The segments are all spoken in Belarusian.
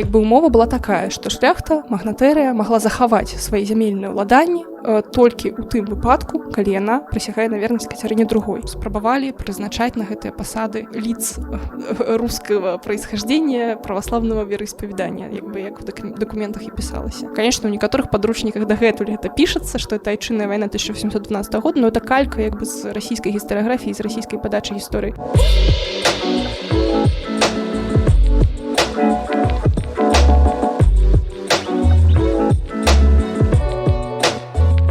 як бы умова была такая, што шляхта, магнатэрыя магла захаваць свае зямельныя ўладанні толькі ў тым выпадку, калі яна прысягае на вернасць Кацярыне II. Спрабавалі прызначаць на гэтыя пасады лиц русского происхождения православного вероисповедания, як в документах и писалось. Конечно, у некоторых подручниках дагэтуль это пишется, что это айчынная война 1812 года, но это калька як бы с российской историографии, с российской подачи истории.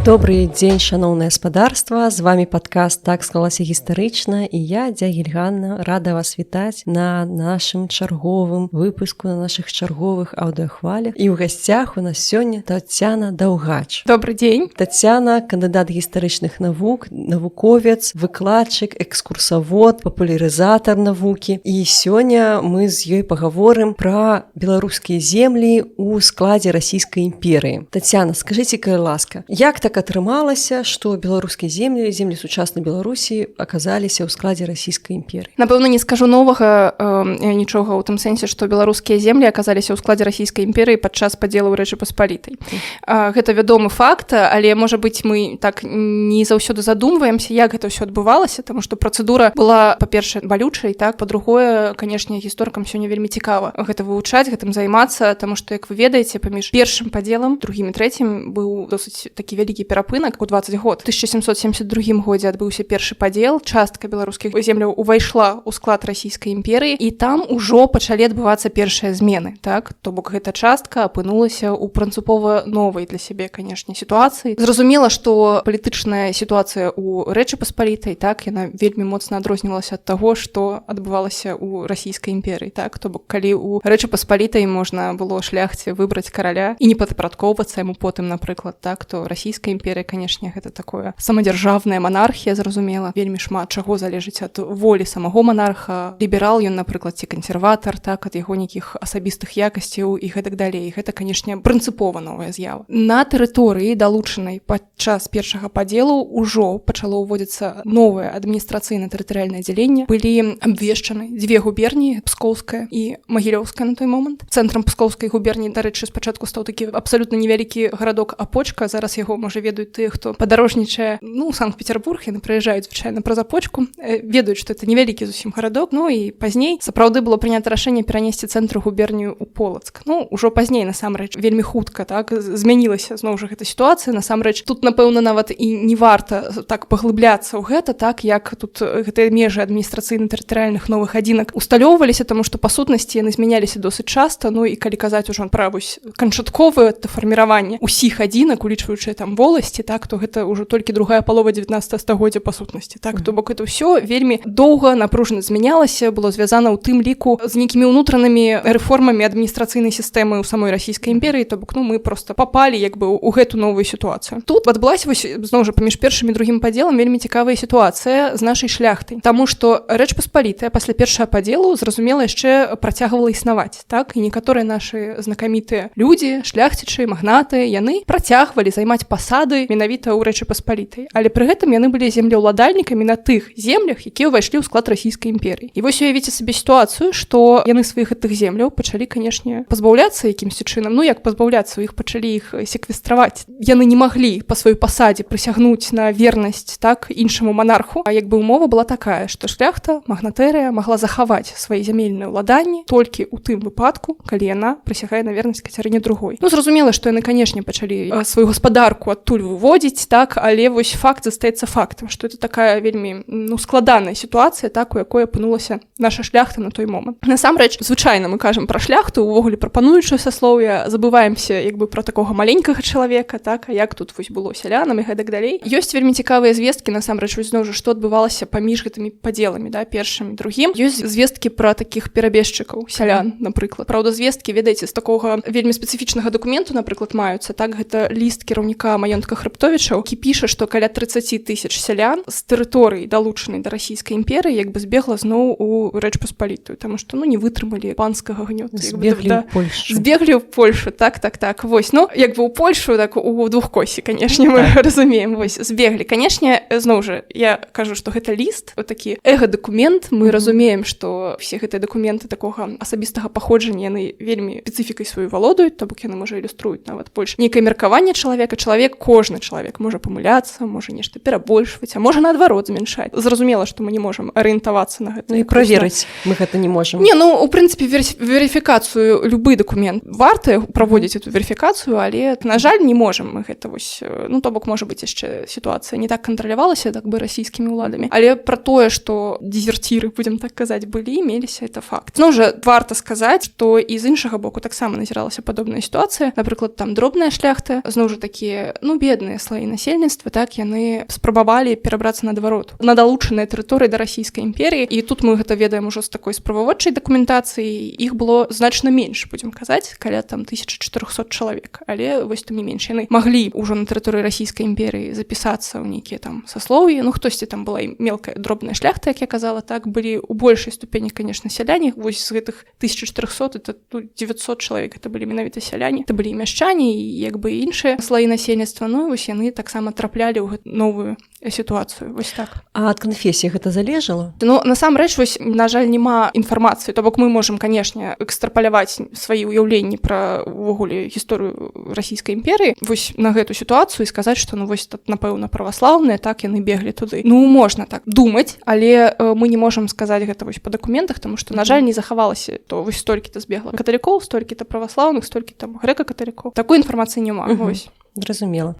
Добрый дзень, шаноўнае гаспадарства, з вами падкаст «Так склалася гістарычна» і я, Дзягіль Ганна, рада вас вітаць на нашым чарговым выпуску, на нашых чарговых аўдыахвалях. І ў гасцях у нас сёння Таццяна Даўгач. Добрый дзень. Таццяна, кандыдат гістарычных навук, навуковец, выкладчык, экскурсавод, папулярызатар навукі. І сёння мы з ёй пагаворым пра беларускія землі ў складзе расійскай імперыі. Таццяна, скажыце, калі ласка, як так атрымалася, што беларускія землі сучаснай Беларусі аказаліся ў складзе расійскай імперыі? Напэўна, не скажу новага нічога ў тым сэнсе, што беларускія землі аказаліся ў складзе расійскай імперыі падчас падзелу Рэчы Паспалітай. Гэта вядомы факт, але, можа быць, мы так не заўсёды задумваемся, як гэта ўсё адбывалася, таму што працэдура была, па-першае, балючай, так, па-другое, канешне, гісторыкам сёння вельмі цікава гэта вывучаць, гэтым займацца, таму што, як вы ведаеце, паміж першым падзелам, другім і трэцім быў досыць такі вялікі перапынак у 20 год. У 1772 годзе адбыўся першы падзел, частка беларускіх земляў увайшла ў склад расійскай імперыі, і там ужо пачалі адбывацца першыя змены, так? То бок гэта частка апынулася ў прынцыпова новай для сябе, канешне, сітуацыі. Зразумела, што палітычная сітуацыя ў Рэчы Паспалітай, так, яна вельмі моцна адрознівалася ад таго, што адбывалася ў расійскай імперыі, так? То бок калі ў Рэчы Паспалітай можна было шляхце выбраць караля і не падпарадкоўвацца яму потым, напрыклад, так, то расійская імперыя, канешне, гэта такое самадзяржаўная манархія, зразумела, вельмі шмат чаго залежыць ад волі самого монарха. Ліберал ён, напрыклад, ці кансерватар, так, ад яго нейкіх асабістых якасцяў і гэтак далей. Гэта, канешне, прынцыпова новая з'ява. На тэрыторыі, далучанай падчас першага падзелу, ужо пачало ўводзіцца новае адміністрацыйна-тэрытарыяльнае аддзяленне. Былі абвешчаны дзве губерніі, Пскоўская і Магілёўская на той момант. Цэнтрам Пскоўскай губерніі, дарэчы, спачатку стаў такі абсалютна невялікі гарадок Апочка, зараз яго, можа, ведаюць тыя, хто падарожнічае, у Санкт-Петербург, яны прыязджаюць, звычайна, праз Апочку, ведаюць, што это невялікі зусім гарадок, і пазней сапраўды было прынята рашэнне перанесці цэнтр губернію ў Полацк. Ужо пазней, насамрэч, вельмі хутка, так, змянілася зноў жа гэта сітуацыя, насамрэч, тут, напэўна, нават і не варта так паглыбляцца ў гэта, так, як тут гэтыя межы адміністрацыйна-тэрытарыяльных новых адзінак усталёўваліся, таму што, па сутнасці, яны змяняліся досыць часта, і калі казаць ужо пра канчатковае фарміраванне ўсіх адзінак, улічваючы там воласці, так, то гэта ўжо толькі другая палова 19 стагоддзя па сутнасці, так, то бок это ўсё вельмі доўга напружана змянялася, было звязана ў тым ліку з нейкімі ўнутранымі рэформамі адміністрацыйнай сістэмы ў самой расійскай імперыі, то бок, мы просто папалі як бы ў гэту новую сітуацыю. Тут адбылася зноў жа паміж першым і другім падзелам вельмі цікавая сітуацыя з нашай шляхтай, таму што Рэч Паспалітая пасля першага падзелу, зразумела, яшчэ працягвала існаваць, так, і некаторыя нашы знакамітыя людзі, шляхцічы, магнаты, яны працягвалі займаць пасады менавіта ў Рэчы Паспалітай, але пры гэтым яны былі землеўладальнікамі на тых землях, якія ўвайшлі ў склад расійскай імперыі. І вось уявіце сабе сітуацыю, што яны сваіх гэтых земляў пачалі, канешне, пазбаўляцца якімсьці чынам, як пазбаўляцца, іх пачалі іх секвестраваць. Яны не маглі па сваёй пасадзе прысягнуць на вернасць, так, іншаму монарху, а як бы умова была такая, што шляхта, магнатэрыя магла захаваць свае зямельныя ўладанні толькі ў тым выпадку, калі яна прысягае на вернасць Кацярыне II. Зразумела, што яны, канешне, пачалі сваю гаспадарку адтуль выводзіць, так, але вось факт застаецца фактам, што это такая вельмі складаная сітуацыя, так, у якой апынулася наша шляхта на той момант. Насамрэч, звычайна мы кажам пра шляхту, увогуле прапануючае саслоўе, забываемся як бы пра такога маленькага чалавека, так, а як тут вось было сялянам і гэтак далей. Ёсць вельмі цікавыя звесткі, насамрэч, зноў жа, што адбывалася паміж гэтымі падзеламі, да, першым і другім. Ёсць звесткі пра такіх перабежчыкаў, сялян, напрыклад. Праўда, звесткі, ведаеце, з такога вельмі спецыфічнага дакументу, напрыклад, маюцца, так, гэта ліст кіраўніка маёнтка дакумент Кахрыптовіча, які піша, што каля 30 тысяч сялян з тэрыторыі, далучанай да расійскай імперыі, як бы збегла зноў у Рэч Паспалітую, таму што не вытрымалі панскага гнёту. Збеглі ў Польшу. Збеглі ў Польшу, так. Вось, як бы ў Польшу, так у двухкосе, канешне, мы разумеем. Вось, збеглі. Канешне, зноў жа, я кажу, што гэта ліст, такі эга-дакумент, мы разумеем, што все гэтыя дакументы такога асабістага паходжання, яны вельмі спецыфікай сваю валодаюць, то бок яны, можа, ілюструюць нават больш нейкае меркаванне чалавека. Кожны чалавек можа памыляцца, можа нешта перабольшваць, а можа наадварот змяншаць. Зразумела, што мы не можам арыентавацца на гэта. І праверыць мы гэта не можам. У прынцыпе, верыфікацыю любы дакумент варта праводзіць эту верыфікацыю, але, на жаль, не можам мы гэта вось, то бок, можа быць, яшчэ сітуацыя не так кантралявалася, так бы, расійскімі ўладамі. Але пра тое, што дезерціры, будзем так казаць, былі, меліся, это факт. Зноў жа, варта сказаць, што і з іншага боку таксама назіралася падобная сітуацыя. Напрыклад, там дробная шляхта, зноў жа такія, бедныя слаі насельніцтва, так, яны спрабавалі перабрацца наадварот на далучаныя тэрыторыі да расійскай імперіі, і тут мы гэта ведаем ужо з такой справаводчай дакументацыі, іх было значна менш, будзем казаць, каля там 1400 чалавек, але вось там не менш. Яны маглі ўжо на тэрыторыі расійскай імперіі запісацца ў нейкія там саслоўі, хтосьці там была і мелкая дробная шляхта, як я казала, так, былі ў большай ступені, конечно, сяляне, вось з гэтых 1400, это 900 чалавек, это былі менавіта сяляне, это былі і мяшчане, і як бы іншыя слаі насельніцтва, вось яны таксама траплялі ў гэту новую сітуацыю, вось так. А ад канфесіі гэта залежала? Насамрэч, вось, на жаль, няма інфармацыі, то бок мы можам, канешне, экстрапаляваць свае ўяўленні пра увогуле гісторыю расійскай імперыі, вось на гэту сітуацыю і сказаць, што, вось, напэўна, праваслаўныя, так, яны беглі туды. Можна так думаць, але мы не можам сказаць гэта вось па дакументах, таму што, на жаль, не захавалася, то вось столькі-то збегла каталікоў, столькі-то праваслаўных, столькі там грэка-каталікоў. Такой інфармацыі няма, вось. Зразумела.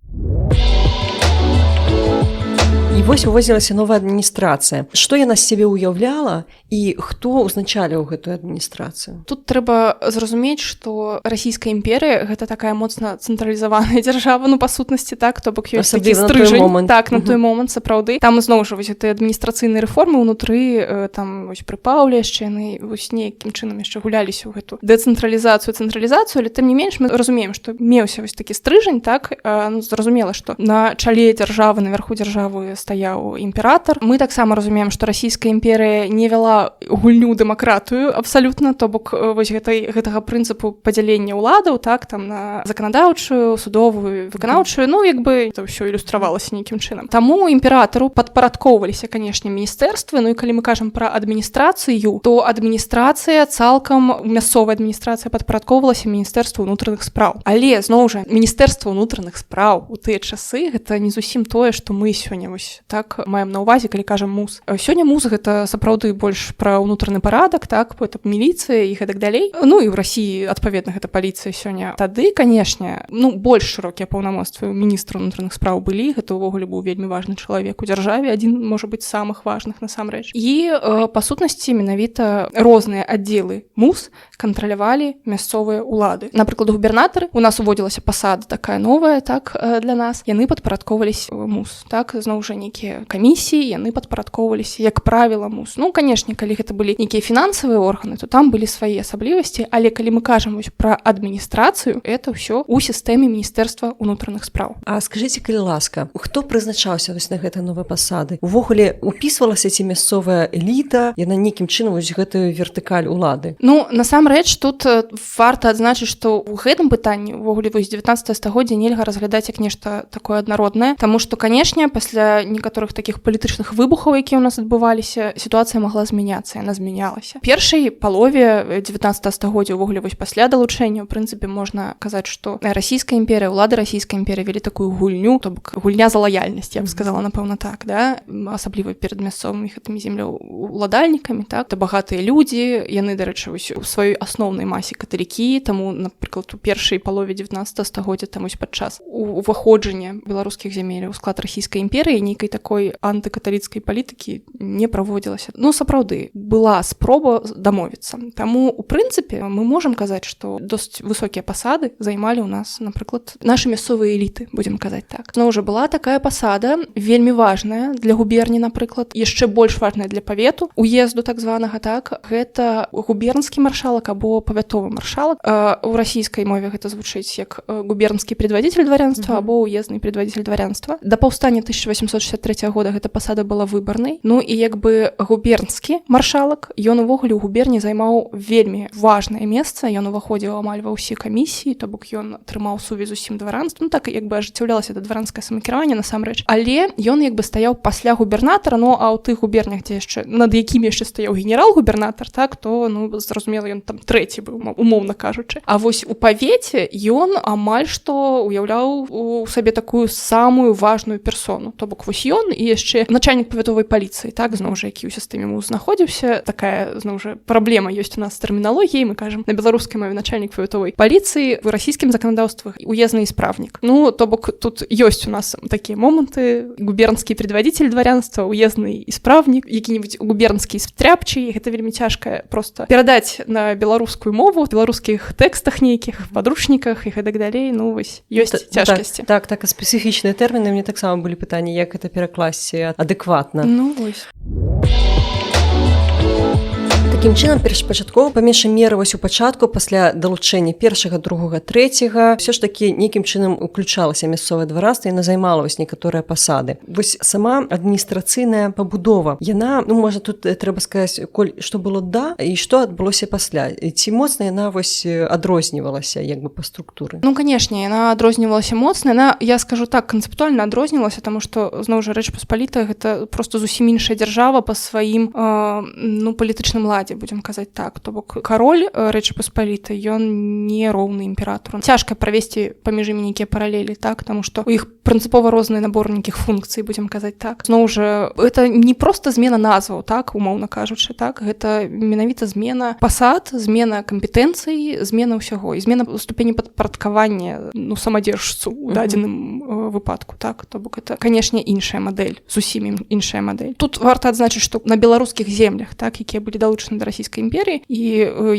І вось увозілася новая адміністрацыя. Што яна з сябе ўяўляла і хто ўзначаліў гэтую адміністрацыю? Тут трэба зразумець, што расійская імперыя гэта такая моцна цэнтралізаваная дзяржава, па сутнасці, так, то бок ёсць такі стрыжань. Так, на той момант, сапраўды. Там зноў жа вось гэтыя адміністрацыйныя рэформы ўнутры, там вось пры Паўле яшчэ яны вось нейкім чынам яшчэ гуляліся ў гэту дэцэнтралізацыю, цэнтралізацыю, але тым не менш мы разумеем, што меўся вось такі стрыжань, так, зразумела, што на чале дзяржавы, наверху дзяржавы стаяў імператар. Мы таксама разумеем, што расійская імперыя не вяла гульню дэмакратыю абсалютна, то бок вось гэтага прынцыпу падзялення ўладаў, так, там на заканадаўчую, судовую, выканаўчую, як бы это ўсё ілюстравалася нейкім чынам. Таму імператару падпарадкоўваліся, канешне, міністэрствы, і калі мы кажам пра адміністрацыю, то адміністрацыя цалкам, мясцовая адміністрацыя падпарадкоўвалася міністэрству ўнутраных спраў. Але, зноў жа, міністэрства ўнутраных спраў у тыя часы гэта не зусім тое, што мы сёння вось так маем на ўвазе, калі кажам МУЗ. Сёння МУЗ гэта сапраўды больш пра ўнутраны парадак, так, это міліцыя і гэтак далей. І ў Расіі, адпаведна, гэта паліцыя сёння. Тады, канешне, больш шырокія паўнамоцтвы міністра ўнутраных спраў былі, гэта ўвогуле быў вельмі важны чалавек у дзяржаве, адзін, можа быць, з самых важных насамрэч. І, па сутнасці, менавіта розныя аддзелы МУЗ кантралявалі мясцовыя ўлады. Напрыклад, губернатары, у нас уводзілася пасада такая новая, так, для нас, яны падпарадкоўваліся МУЗ, так, зноў жа нейкія камісіі, яны падпарадкоўваліся, як правіла, МУЗ. Канешне, калі гэта былі нейкія фінансавыя органы, то там былі свае асаблівасці, але калі мы кажам вось пра адміністрацыю, это ўсё ў сістэме міністэрства ўнутраных спраў. А скажыце, калі ласка, хто прызначаўся вось на гэтыя новыя пасады? Увогуле упісвалася ці мясцовая эліта, яна нейкім чынам вось гэтую вертыкаль улады? Насамрэч, тут варта адзначыць, што ў гэтым пытанні увогуле вось 19 стагоддзя нельга разглядаць як нешта такое аднароднае, таму што, канешне, пасля некаторых такіх палітычных выбухаў, якія ў нас адбываліся, сітуацыя магла змяняцца, яна змянялася. Першай палове 19 стагоддзя увогуле вось пасля далучэння, у прынцыпе, можна казаць, што расійская імперыя, улады расійскай імперыі вялі такую гульню, то бок гульня за лаяльнасць, я б сказала, напэўна, так, да, асабліва перад мясцовымі гэтымі землеўладальнікамі, так, это багатыя людзі, яны, дарэчы, вось у сваёй асноўнай масе каталікі, таму, напрыклад, у першай палове 19 стагоддзя там вось падчас уваходжання беларускіх зямель у склад расійскай імперыі нейкай такой антыкаталіцкай палітыкі не праводзілася. Ну, сапраўды, была спроба дамовіцца. Таму, у прынцыпе, мы можам казаць, што досыць высокія пасады займалі ў нас, напрыклад, нашы мясцовыя эліты, будзем казаць так. Зноў жа, была такая пасада, вельмі важная для губерні, напрыклад, яшчэ больш важная для павету, уезду так званага, так, гэта губернскі маршалак або павятовы маршалак. У расійскай мове гэта звучыць як губернскі предводитель дворянства або уездны предводитель дворянства. Да паўстання 1863 года гэта пасада была выбарнай. Ну і як бы губернскі маршалак, ён увогуле ў губерні займаў вельмі важнае месца, ён уваходзіў амаль ва ўсе камісіі, то бок ён трымаў сувязь з усім дваранствам, так як бы ажыццяўлялася да дваранскае самакіраванне насамрэч. Але ён як бы стаяў пасля губернатара, ну а ў тых губернях, дзе яшчэ над якімі яшчэ стаяў генерал-губернатар, так, то ну зразумела, ён там трэці быў, умоўна кажучы. А вось у павеце ён амаль што уяўляў у сабе такую самую важную персону. То бок вось ён і яшчэ начальнік павятовай паліцыі, так, зноў жа, які ў сістэме МУЗ знаходзіўся. Такая, зноў жа, праблема ёсць у нас з тэрміналогіяй, мы кажам на беларускай мове начальнік павятовай паліцыі, в расійскім заканадаўствах уездны исправнік. Ну, то бок тут ёсць у нас такія моманты: губернскі предводитель дворянства, уездны исправнік, які-небудзь губернскі стряпчий. Гэта вельмі цяжка просто перадаць на беларускую мову, в беларускіх тэкстах нейкіх, падручніках і гэтак далей. Ну, вось, ёсць цяжкасці. Так, спецыфічныя тэрміны. Мне таксама былі пытанні, як гэта перакласці адэкватна. Ну, вось. Такім чынам, першапачаткова па меншай меры вось у пачатку, пасля далучэння першага, другога, трэцяга, ўсё ж такі нейкім чынам уключалася мясцовае дваранства, яна займала вось некаторыя пасады. Вось сама адміністрацыйная пабудова, яна, ну, можа, тут трэба сказаць, што было да і што адбылося пасля. Ці моцна яна вось адрознівалася як бы па структуры? Ну, канешне, яна адрознівалася моцна. Яна, я скажу так, канцэптуальна адрознівалася, таму што, зноў жа, Рэч Паспалітая гэта проста зусім іншая дзяржава па сваім, ну, палітычным ладзе, будем казаць так. То бок кароль Рэчы Паспалітай, ён не роўны імператару. Цяжка правесці паміж імі нейкія паралелі, так, таму што у іх прынцыпова розныя набор нейкіх функцый, будем казаць так. Зноў жа, гэта не проста змена назваў, так, умоўна кажучы, так, гэта менавіта змена пасад, змена кампетэнцый, змена ўсяго, і змена ступені падпарадкавання, ну, самадзержцу у дадзеным выпадку, так. То бок это, канешне, іншая мадэль, зусім іншая мадэль. Тут варта адзначыць, што на беларускіх землях, так, якія былі далучаны да расійскай імперіі і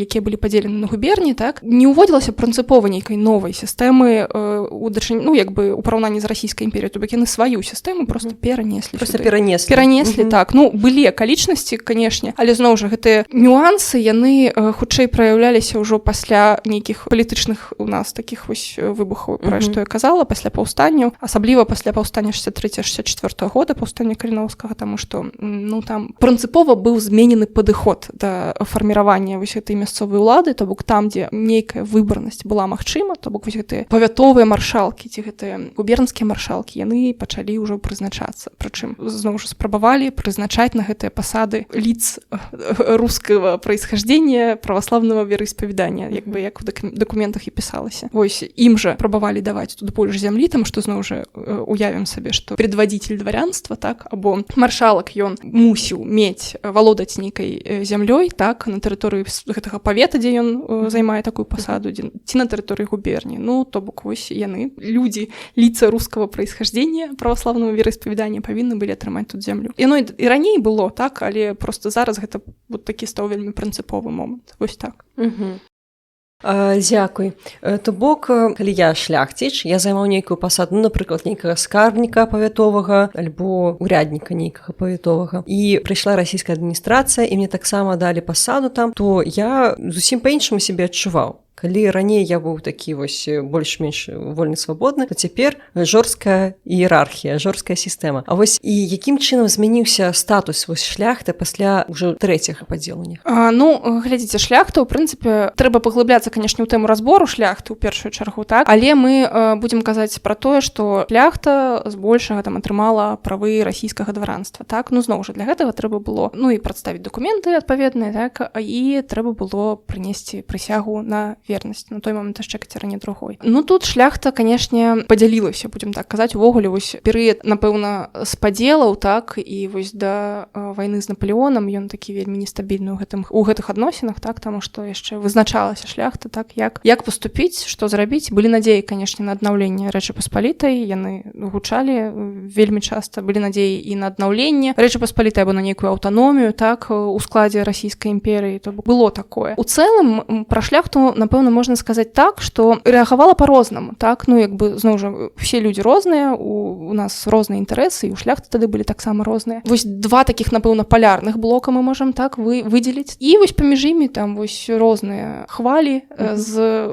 якія былі падзелены на губерні, так, не ўводзілася прынцыпова нейкай новай сістэмы у дачыненні, ну, як бы у параўнанні з расійскай імперіяй, то бок яны сваю сістэму проста перанеслі. Перанеслі, так. Ну, былі акалічнасці, канешне, але зноў жа гэтыя нюансы, яны хутчэй праяўляліся ўжо пасля нейкіх палітычных у нас такіх вось выбухаў, пра што я казала, пасля паўстанняў, асабліва пасля паўстання 63-64 года, паўстання Каліноўскага, таму што, ну, там прынцыпова быў зменены падыход да фарміравання вось гэтай мясцовай улады, то бок там, дзе нейкая выбарнасць была магчыма, то бок вось гэтыя павятовыя маршалкі ці гэтыя губернскія маршалкі, яны пачалі ўжо прызначацца. Прычым, зноў жа, спрабавалі прызначаць на гэтыя пасады лиц рускага происхождения, праваславнага вераіспавядання, як бы як у дакументах і пісалася. Вось ім жа прабавалі даваць тут больш зямлі, таму што, зноў жа, уявім сабе, што предводитель дворянства, так, або маршалак, ён мусіў мець, валодаць нейкай зямлёй, так, на тэрыторыі гэтага павета, дзе ён займае такую пасаду, ці на тэрыторыі губерні. Ну, то бок вось яны, людзі, лица рускага происхождения, праваславнага вераіспавядання, павінны былі атрымаць тут зямлю. Яно і раней было, так, але просто зараз гэта вот такі стаў вельмі прынцыповы момант. Вось так. Дзякуй. То бок, калі я шляхціч, я займаў нейкую пасаду, ну, напрыклад, нейкага скарбніка павятовага альбо урядніка нейкага павятовага, і прыйшла расійская адміністрацыя, і мне таксама далі пасаду там, то я зусім па-іншаму сябе адчуваў. Калі раней я быў такі вось больш-менш вольны, свабодны, то цяпер жорсткая іерархія, жорсткая сістэма. А вось і якім чынам змяніўся статус вось шляхты пасля ўжо трэцяга падзелу? Ну, глядзіце, шляхта, ў прынцыпе, трэба паглыбляцца, канешне, у тэму разбору шляхты ў першую чаргу, так, але мы будзем казаць пра тое, што шляхта збольшага там атрымала правы расійскага дваранства, так. Ну, зноў жа, для гэтага трэба было, ну, і прадставіць дакументы адпаведныя, так, і трэба было прынесці прысягу на вернасць на той момант яшчэ Кацярыне другой. Ну тут шляхта, канешне, падзялілася, будзем так казаць, увогуле вось перыяд, напэўна, спадзелаў, так, і вось да вайны з Наполеонам ён такі вельмі нестабільны у гэтых адносінах, так, таму што яшчэ вызначалася шляхта, так, як паступіць, што зрабіць. Былі надзеі, канешне, на аднаўленне Рэчы Паспалітай, яны гучалі вельмі часта, былі надзеі і на аднаўленне Рэчы Паспалітай або на нейкую аўтаномію, так, у складзе расійскай імперыі, то было такое. У цэлым пра шляхту, напэўна, можна сказаць так, што рэагавала па-рознаму, так, ну, як бы, зноў жа, все людзі розныя, у нас розныя інтарэсы, і у шляхты тады былі таксама розныя. Вось два такіх, напэўна, палярных блока мы можам так выдзеліць. І вось паміж імі там вось розныя хвалі з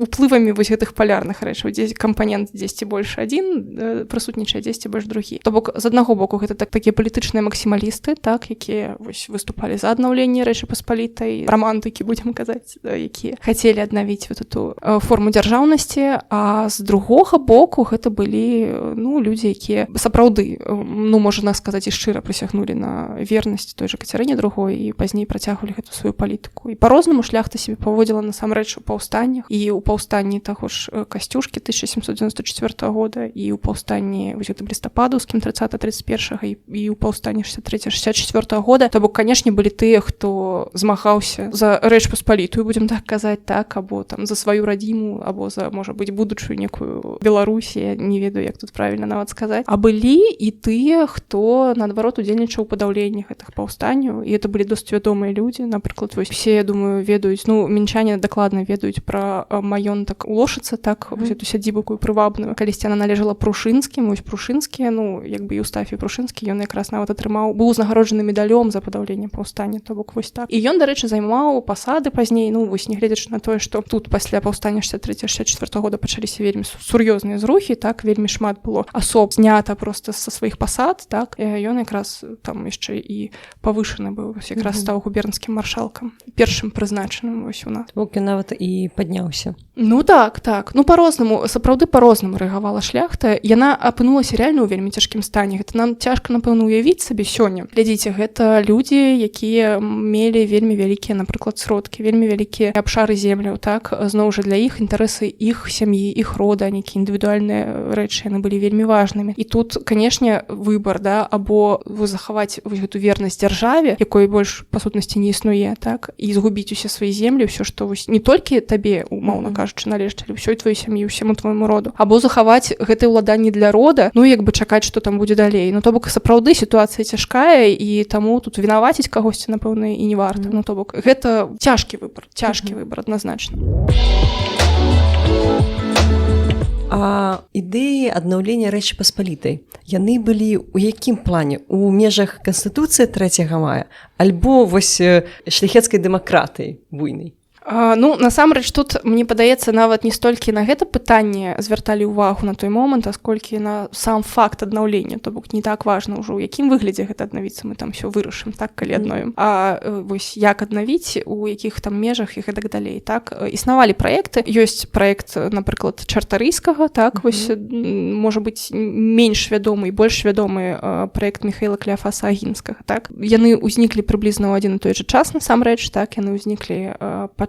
уплывамі вось гэтых палярных рэчаў. Кампанент дзесьці больш адзін прысутнічае, дзесьці больш другі. То бок, з аднаго боку, гэта такія палітычныя максімалісты, так, якія вось выступалі за аднаўленне Рэчы Паспалітай, рамантыкі, будзем казаць, якія хацелі аднавіць вот эту форму дзяржаўнасці, а з другога боку гэта былі, ну, людзі, якія сапраўды, ну, можна сказаць, і шчыра прысягнулі на вернасць той жа Кацярыне другой і пазней працягвалі гэту сваю палітыку. І па-рознаму шляхта сябе паводзіла насамрэч у паўстаннях, і ў паўстанні таго ж Касцюшкі 1794 года, і ў паўстанні вось гэтым лістападаўскім 30-31 і ў паўстанні 63-64 года. То бок, канешне, былі тыя, хто змагаўся за Рэч Паспалітую, будзем так казаць, так, або там за сваю радзіму, або за, можа быць, будучую некую Беларусі, я не ведаю, як тут правільна нават сказаць. А былі і тыя, хто, наадварот, удзельнічаў у падаўленні гэтых паўстанняў, і это былі досыць вядомыя людзі. Напрыклад, вось все, я думаю, ведаюць, ну, мінчане дакладна ведаюць пра маёнтак у Лошыцы, так, вось эту сядзібу такую прывабную. Калісьці яна належала Прушынскім, вось Прушынскі, ну, як бы Еўстафій Прушынскі, ён якраз нават атрымаў, быў узнагароджаны медалём за падаўленне паўстання, то бок вось так. І ён, дарэчы, займаў пасады пазней, ну, вось нягледзячы на тое, што тут пасля паўстання 63-64 года пачаліся вельмі сур'ёзныя зрухі, так, вельмі шмат было асоб знята проста са сваіх пасад, так, ён якраз там яшчэ і павышаны быў, якраз стаў губернскім маршалкам, першым прызначаным вось у нас. Бок ён нават і падняўся. Ну так, так. Ну па-рознаму, сапраўды па-рознаму рэагавала шляхта. Яна апынулася рэальна ў вельмі цяжкім стане. Гэта нам цяжка, напэўна, уявіць сабе сёння. Глядзіце, гэта людзі, якія мелі вельмі вялікія, напрыклад, сродкі, вельмі вялікія абшары земляў, так? Зноў жа для іх інтарэсы іх сям'і, іх рода, нейкія індывідуальныя рэчы, яны былі вельмі важнымі. І тут, канешне, выбар, да, або захаваць вось гэту вернасць дзяржаве, якой больш па сутнасці не існуе, так? І згубіць усе свае землі, ўсё, што вось не толькі табе, умоўна кажучы, належыць, але ўсёй твоёй сям'і, усяму твайму роду. Або захаваць гэтае ўладанне для рода, ну, як бы чакаць, што там будзе далей. Ну, то бок, сапраўды сітуацыя цяжкая, і таму тут вінаваціць кагосьці, напэўна, і не варта. Ну, то бок, гэта цяжкі выбар, адназначна. А ідэі аднаўлення Рэчы Паспалітай, яны былі ў якім плане? У межах Канстытуцыі 3 мая, альбо вось шляхецкай дэмакратыі буйнай? Ну, насамрэч, тут, мне падаецца, нават не столькі на гэта пытанне звярталі ўвагу на той момант, а сколькі на сам факт аднаўлення. То бок, не так важна ўжо, у якім выглядзе гэта аднавіцца, мы там все вырашым, так, калі адновім. А вось як аднавіць, у якіх там межах і гэтак далей, так. Існавалі праекты, ёсць праект, напрыклад, Чартарыйскага, так, вось, можа быць, менш вядомы і больш вядомы праект Міхаіла Кляафаса Агінскага, так. Яны ўзніклі прыблізна ў адзін і той жа час, насамрэч, так, яны ўзніклі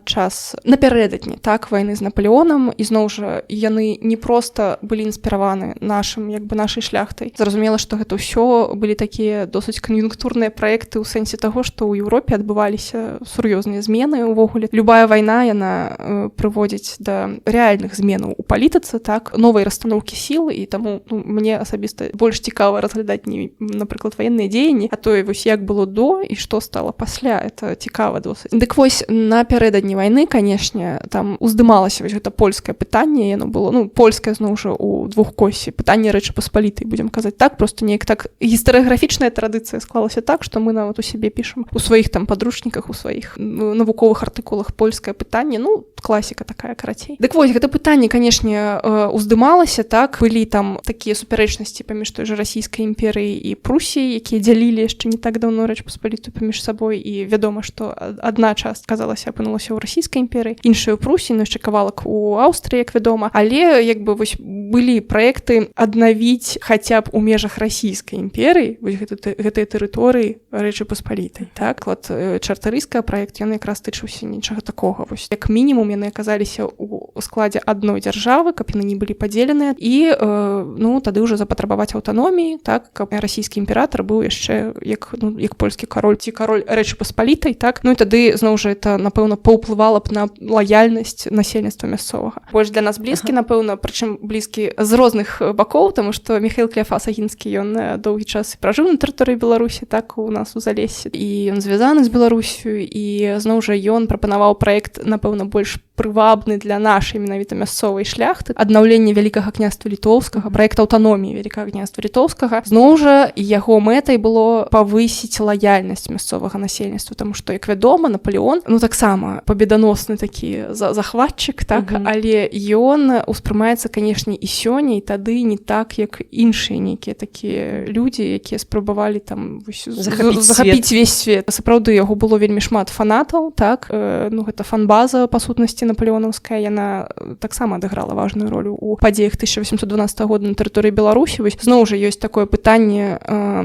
час напярэдадні, так, вайны з Наполеонам, і зноў жа яны не проста былі інспіраваны нашым, як бы нашай шляхтай. Зразумела, што гэта ўсё былі такія досыць кан'юнктурныя праекты ў сэнсе таго, што ў Еўропе адбываліся сур'ёзныя змены ўвогуле. Любая вайна, яна прыводзіць да рэальных зменаў у палітыцы, так, новай расстаноўкі сіл, і таму, ну, мне асабіста больш цікава разглядаць не, напрыклад, ваенныя дзеянні, а тое вось як было до і што стала пасля. Это цікава досыць. Дык вось напярэдадні вайны, канешне, там уздымалася вось гэта польскае пытанне, яно было, ну, польскае, зноў жа, у двухкосе, пытанне Рэчы Паспалітай, будзем казаць так, просто неяк так гістарыяграфічная традыцыя склалася так, што мы нават у сябе пішам у сваіх там падручніках, у сваіх навуковых артыкулах польскае пытанне, ну, класіка такая, карацей. Дык вось, гэта пытанне, канешне, уздымалася, так, былі там такія супярэчнасці паміж той жа расійскай імперыяй і Прусіяй, якія дзялілі яшчэ не так даўно Рэч Паспалітую паміж сабой, і вядома, што адна частка, казалася, апынулася ў ў расійскай імперыі, іншыя ў Прусіі, ну яшчэ кавалак у Аўстрыі, як вядома, але як бы вось былі праекты аднавіць хаця б у межах расійскай імперыі вось гэтыя тэрыторыі Рэчы Паспалітай. Так, вот Чартарыйская праект, ён якраз тычыўся нічага такога. Вось як мінімум яны аказаліся ў складзе адной дзяржавы, каб яны не былі падзеленыя, і ну тады ўжо запатрабаваць аўтаноміі, так, каб расійскі імператар быў яшчэ як польскі кароль ці кароль Рэчы Паспалітай, так. Ну і тады зноў жа это напэўна паўплывала б на лаяльнасць насельніцтва мясцовага. Больш для нас блізкі, напэўна, прычым блізкі з розных бакоў, таму што Міхаіл Кляйфас-Агінскі, ён доўгі час пражыў на тэрыторыі Беларусі, так, у нас у Залессі, і ён звязаны з Беларусю, і зноў жа ён прапанаваў праект, напэўна, больш прывабны для нашай менавіта мясцовай шляхты, аднаўлення Вялікага княства Літоўскага, праект аўтаноміі Вялікага княства Літоўскага. Зноў жа яго мэтай было павысіць лаяльнасць мясцовага насельніцтва, таму што, як вядома, Наполеон, ну таксама пабеданосны такі захватчык, так, але ён успрымаецца, канешне, і сёння, і тады не так, як іншыя нейкія такія людзі, якія спрабавалі там захапіць весь свет. Сапраўды, яго было вельмі шмат фанатаў, так, ну гэта фан-база, па сутнасці, наполеонаўская, яна таксама адыграла важную ролю у падзеях 1812 года на тэрыторыі Беларусі. Вось зноў жа ёсць такое пытанне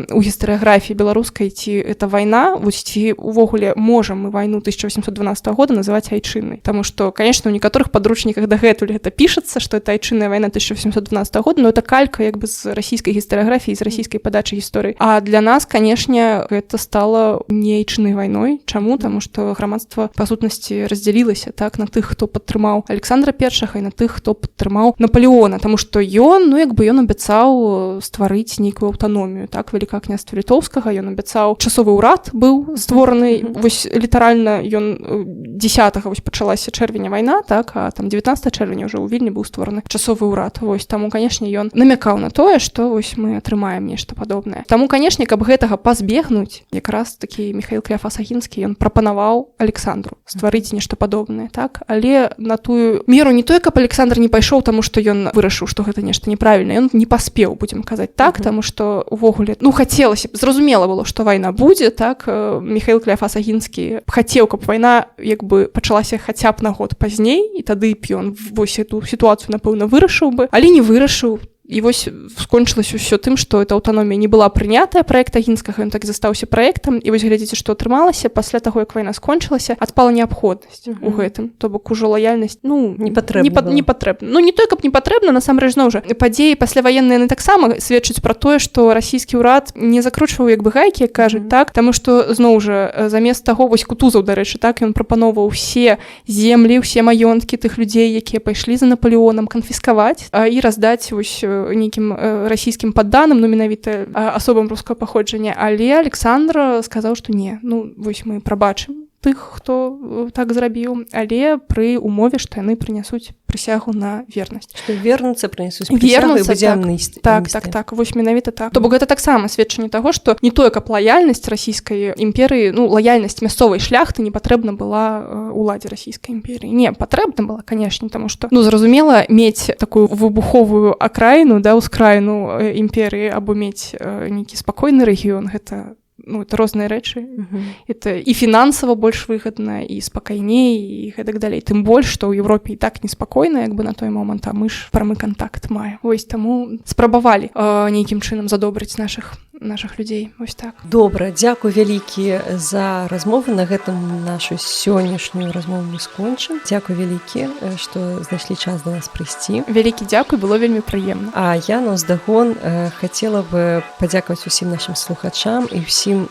у гістарыяграфіі беларускай, ці это вайна, вось ці увогуле можам мы вайну 1812 года называць айчыннай. Таму што, конечно, у некаторых падручніках дагэтуль гэта пішацца, што это айчынная вайна 1812 года, но это калька як бы з расійскай гістарыяграфіі, з расійскай падачы гісторыі. А для нас, канешне, гэта стала не айчыннай вайной. Чаму? Таму што грамадства па сутнасці раздзялілася, так, на тых, хто падтрымаў Александра I, і на тых, хто падтрымаў Наполеона, таму што ён, ну як бы ён абяцаў стварыць нейкую аўтаномію, так, Вялікага княства Літоўскага, ён абяцаў, часовы ўрад быў створаны, вось літаральна ён 10-го вось пачалася чэрвеня вайна, так, а там 19 чэрвеня ўжо ў Вільні быў створаны часовы ўрад. Вось таму, канешне, ён намякаў на тое, што вось мы атрымаем нешта падобнае. Таму, канешне, каб гэтага пазбегнуць, якраз такі Міхаіл Кляйфас-Агінскі, ён прапанаваў Александру стварыць нешта падобнае, так, але на тую меру не тое, каб Александр не пайшоў, таму што ён вырашыў, што гэта нешта неправільна, ён не паспеў, будзем казаць так, таму што увогуле, ну хацелася б, зразумела было, што вайна будзе, так, Міхаіл Кляйфас-Агінскі хацеў, каб вайна як бы пачалася хаця б на год пазней, і тады б ён вось эту сітуацыю, напэўна, вырашыў бы, але не вырашыў. І вось скончылася ўсё тым, што эта аўтаномія не была прынятая, праект Агінскага, ён так і застаўся праектам, і вось глядзіце, што атрымалася, пасля таго, як вайна скончылася, адпала неабходнасць у гэтым, то бок ужо лаяльнасць, ну, не патрэбна. Ну, не той, каб не патрэбна, насамрэч, зноў жа, падзеі пасляваенныя яны таксама сведчаць пра тое, што расійскі ўрад не закручваў як бы гайкі, як кажуць, так, таму што, зноў жа, замест таго, вось Кутузаў, дарэчы, так, ён прапаноўваў усе землі, усе маёнткі тых людзей, якія пайшлі за Наполеонам, канфіскаваць і раздаць вось нейкім расійскім падданым, ну менавіта асобам рускага паходжання, але Александр сказаў, што не, ну вось мы прабачым тых, хто так зрабіў, але пры умове, што яны прынясуць прысягу на вернасць. Што вернуцца, прынясуць прысягу і будзе амністыя. Так, вось менавіта так. То бок гэта таксама сведчанне таго, што не тое, каб лаяльнасць расійскай імперыі, ну лаяльнасць мясцовай шляхты не патрэбна была уладзе расійскай імперыі. Не, патрэбна была, канешне, таму што, ну зразумела, мець такую выбуховую акраіну, да, ускраіну імперыі, або мець нейкі спакойны рэгіён, гэта ну, это розныя рэчы. Это і фінансава больш выгадна, і спакайней, і гэтак далей. Тым больш, што ў Еўропе і так неспакойна, як бы на той момант, а мы ж прамы кантакт маем. Вось таму спрабавалі нейкім чынам задобрыць нашых людзей. Вось так. Добра, дзякуй вялікі за размову. На гэтым нашу сённяшнюю размову мы скончым. Дзякуй вялікі, што знайшлі час да нас прыйсці. Вялікі дзякуй, было вельмі прыемна. А я наўздагон хацела бы падзякаваць усім нашым слухачам і ўсім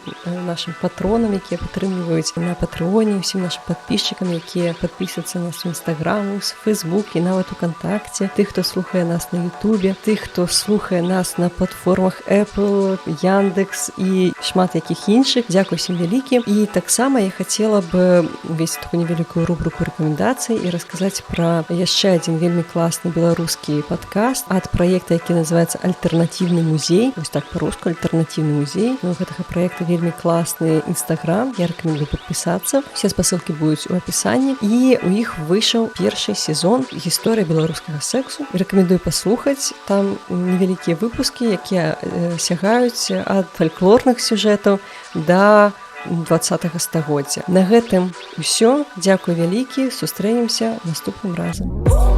нашим патронам, якія падтрымліваюць на Патрэоне, усім нашим подписчикам, якія подписываюцца на нас в Инстаграм, в Фейсбук і нават у Контакце, тых, хто слухае нас на Ютубе, тых, хто слухае нас на платформах Apple, Яндекс і шмат якіх іншых. Дзякуй усім вялікі. І таксама я хацела бы увесці такую невялікую рубрику рэкамендацый і расказаць пра яшчэ адзін вельмі класны беларускі падкаст ад праекта, які называецца «Альтэрнативны музей». Вось так па-руску «Альтэрнативны музей». Ну, гэтага праекта вельмі класны Инстаграм. Я рэкамендую падпісацца. Усе спасылкі будуць у апісанні. І у іх выйшаў першы сезон «Гісторыя беларускага сэксу». Рэкамендую паслухаць. Там невялікія выпускі, якія сягаюць ад фальклорных сюжэтаў да 20 стагоддзя. На гэтым усё. Дзякуй вялікі, сустрэнемся наступным разам.